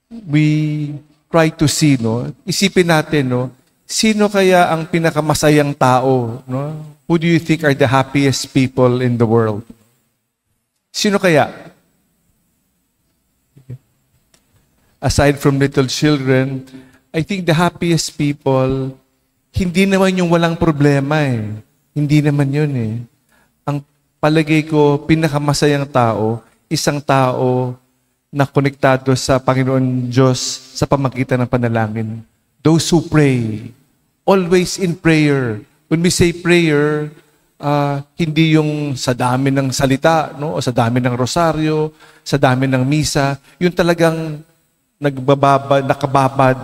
we try to see, no? Isipin natin, no? Sino kaya ang pinakamasayang tao, no? Who do you think are the happiest people in the world? Sino kaya? Aside from little children, I think the happiest people, hindi naman yung walang problema eh. Hindi naman yun eh. Ang palagay ko, pinakamasayang tao, isang tao na konektado sa Panginoon Diyos sa pamagitan ng panalangin. Those who pray, always in prayer. When we say prayer, hindi yung sa dami ng salita, no? O sa dami ng rosaryo, sa dami ng misa, yung talagang nakababad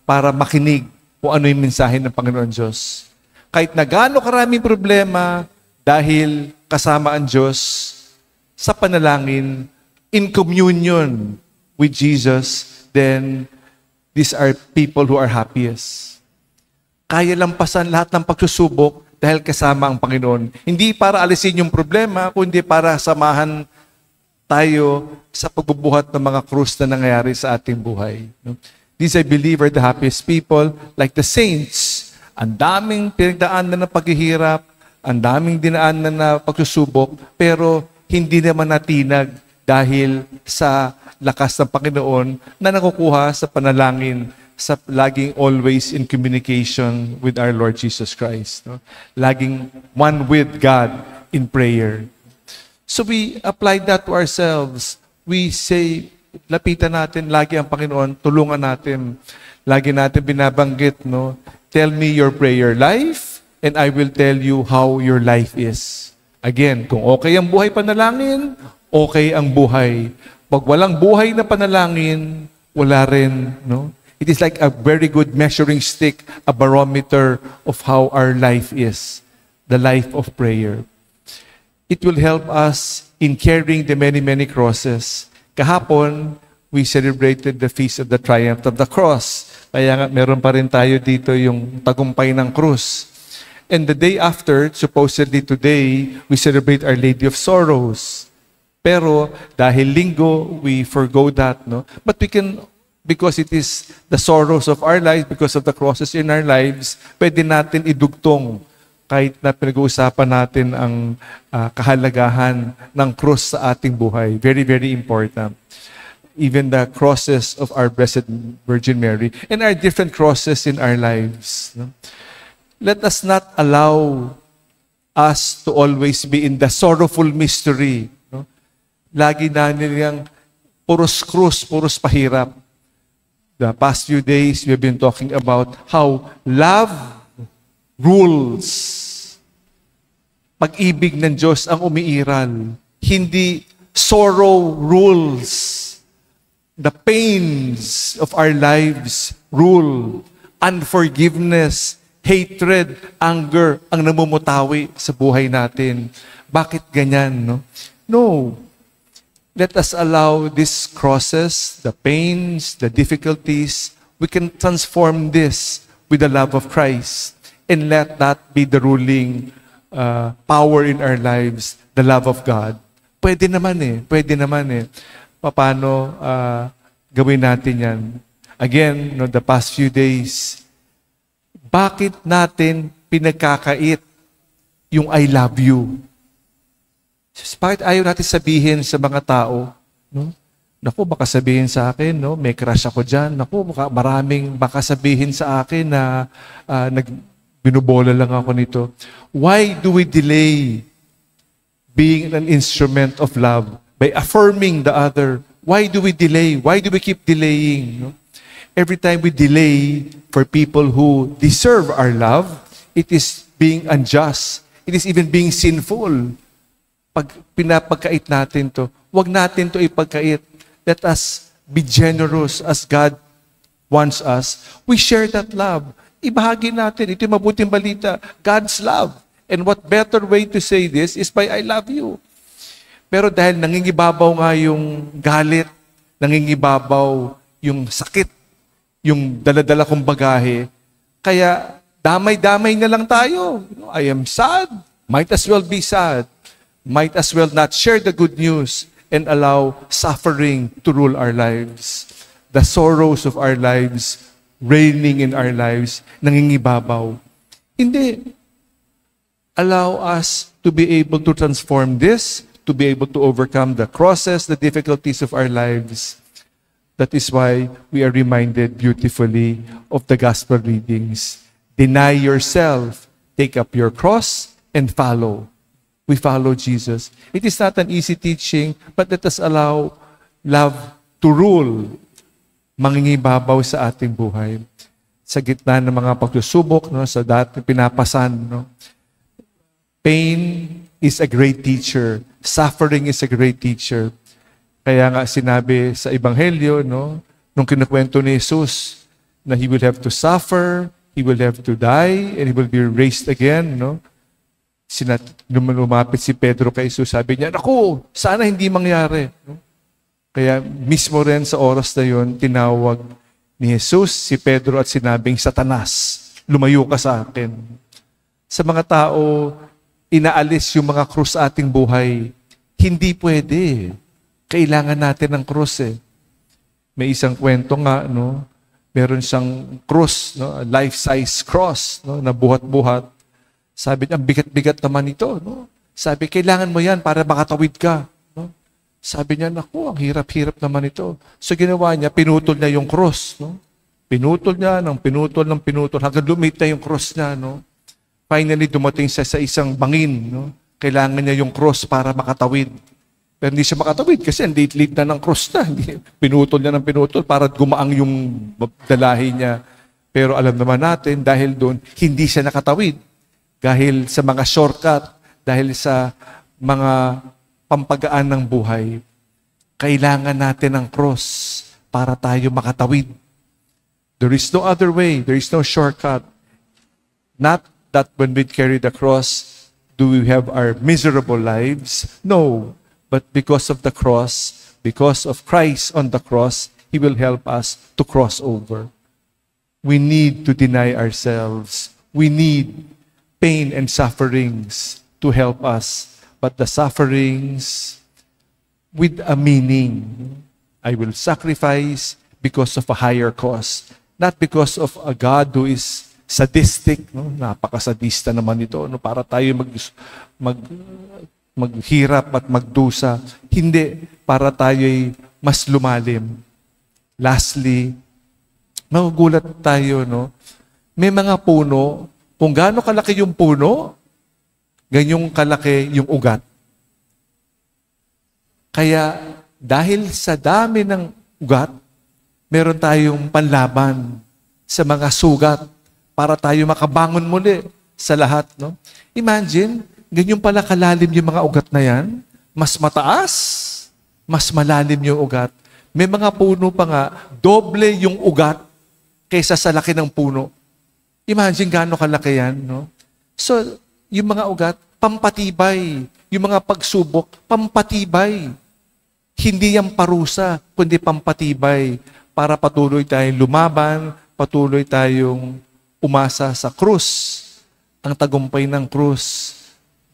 para makinig kung ano yung mensahe ng Panginoon Diyos. Kahit na gaano karaming problema, dahil kasama ang Diyos sa panalangin, in communion with Jesus, then these are people who are happiest. Kaya lampasan lahat ng pagsusubok dahil kasama ang Panginoon. Hindi para alisin yung problema, kundi para samahan tayo sa pagbubuhat ng mga krus na nangyayari sa ating buhay. These, I believe, are the happiest people, like the saints. Ang daming pinagdaanan na paghihirap, ang daming dinaanan na pagsusubok, pero hindi naman natinag dahil sa lakas ng Panginoon na nakukuha sa panalangin, sa laging always in communication with our Lord Jesus Christ. No? Laging one with God in prayer. So we apply that to ourselves. We say, lapitan natin lagi ang Panginoon, tulungan natin. Lagi natin binabanggit, no? Tell me your prayer life, and I will tell you how your life is. Again, kung okay ang buhay panalangin, okay ang buhay. Pag walang buhay na panalangin, wala rin, no? It is like a very good measuring stick, a barometer of how our life is, the life of prayer. It will help us in carrying the many, many crosses. Kahapon, we celebrated the Feast of the Triumph of the Cross. Kaya nga, meron pa rin tayo dito yung tagumpay ng krus. And the day after, supposedly today, we celebrate Our Lady of Sorrows. Pero dahil linggo, we forgo that, no? But we can, because it is the sorrows of our lives, because of the crosses in our lives, pwede natin idugtong kahit na pinag-uusapan natin ang kahalagahan ng krus sa ating buhay. Very, very important. Even the crosses of our Blessed Virgin Mary and our different crosses in our lives. No? Let us not allow us to always be in the sorrowful mystery. No? Lagi na nilang puros krus, puros pahirap. The past few days, we've been talking about how love rules. Pag-ibig ng Diyos ang umiiral. Hindi sorrow rules. The pains of our lives rule. Unforgiveness, hatred, anger ang namumutawi sa buhay natin. Bakit ganyan, no? No. Let us allow these crosses, the pains, the difficulties, we can transform this with the love of Christ. And let that be the ruling power in our lives, the love of God. Pwede naman eh. Pwede naman eh. Paano gawin natin yan? Again, no, the past few days, bakit natin pinagkakait yung I love you? Bakit ayaw natin sabihin sa mga tao, no? Naku, baka sabihin sa akin, no, may crush ako dyan. Naku, maraming baka sabihin sa akin na binubola lang ako nito. Why do we delay being an instrument of love by affirming the other? Why do we delay? Why do we keep delaying? No? Every time we delay for people who deserve our love, it is being unjust. It is even being sinful. Pag pinapagkait natin to, wag natin to ipagkait. Let us be generous as God wants us. We share that love. Ibahagi natin. Ito yung mabuting balita. God's love. And what better way to say this is by I love you. Pero dahil nangingibabaw nga yung galit, nangingibabaw yung sakit, yung daladala kong bagahe, kaya damay-damay na lang tayo. I am sad. Might as well be sad. Might as well not share the good news and allow suffering to rule our lives. the sorrows of our lives reigning in our lives, nangingibabaw. Hindi. Allow us to be able to transform this, to be able to overcome the crosses, the difficulties of our lives. That is why we are reminded beautifully of the gospel readings. Deny yourself, take up your cross, and follow. We follow Jesus. It is not an easy teaching, but let us allow love to rule, mangingibabaw sa ating buhay. Sa gitna ng mga pagsusubok, no, sa dati pinapasan, no, pain is a great teacher. Suffering is a great teacher. Kaya nga sinabi sa Ebanghelyo, no, nung kinukwento ni Jesus, na He will have to suffer, He will have to die, and He will be raised again, no? Lumapit si Pedro kay Jesus, sabi niya, naku, sana hindi mangyari. No? Kaya mismo rin sa oras na yun, tinawag ni Jesus si Pedro at sinabing, Satanas, lumayo ka sa akin. Sa mga tao, inaalis yung mga krus sa ating buhay. Hindi pwede. Kailangan natin ng krus eh. May isang kwento nga, no? Meron siyang cross, no? Life-size cross, no? Na buhat-buhat. Sabi niya, bigat-bigat naman ito. No? Sabi, kailangan mo yan para makatawid ka. No? Sabi niya, naku, ang hirap-hirap naman ito. So ginawa niya, pinutol niya yung cross. No? Pinutol niya, ng pinutol, hanggang lumit na yung cross niya. No? Finally, dumating siya sa isang bangin. No? Kailangan niya yung cross para makatawid. Pero hindi siya makatawid kasi ang liit-liit na ng cross na. Pinutol niya ng pinutol para gumaang yung dalahi niya. Pero alam naman natin, dahil doon, hindi siya nakatawid. Dahil sa mga shortcut, dahil sa mga pampagaan ng buhay, kailangan natin ng cross para tayo makatawid. There is no other way. There is no shortcut. Not that when we carry the cross, do we have our miserable lives? No. But because of the cross, because of Christ on the cross, He will help us to cross over. We need to deny ourselves. We need pain and sufferings to help us. But the sufferings with a meaning. I will sacrifice because of a higher cause. Not because of a God who is sadistic. No? Napakasadista naman ito. No? Para tayo maghirap at magdusa. Hindi, para tayo'y mas lumalim. Lastly, magugulat tayo, no? May mga puno, kung gaano kalaki yung puno, ganyong kalaki yung ugat. Kaya, dahil sa dami ng ugat, meron tayong panlaban sa mga sugat para tayo makabangon muli sa lahat, no? Imagine, ganyan pala kalalim yung mga ugat na yan. Mas mataas, mas malalim yung ugat. May mga puno pa nga, doble yung ugat kaysa sa laki ng puno. Imagine gaano kalaki yan, no? So, yung mga ugat, pampatibay. Yung mga pagsubok, pampatibay. Hindi yan parusa, kundi pampatibay. Para patuloy tayong lumaban, patuloy tayong umasa sa krus. Ang tagumpay ng krus.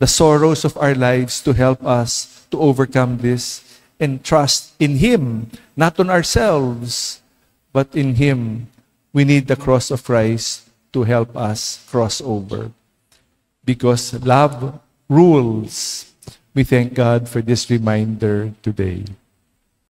The sorrows of our lives to help us to overcome this and trust in Him, not on ourselves, but in Him. We need the cross of Christ to help us cross over. Because love rules. We thank God for this reminder today.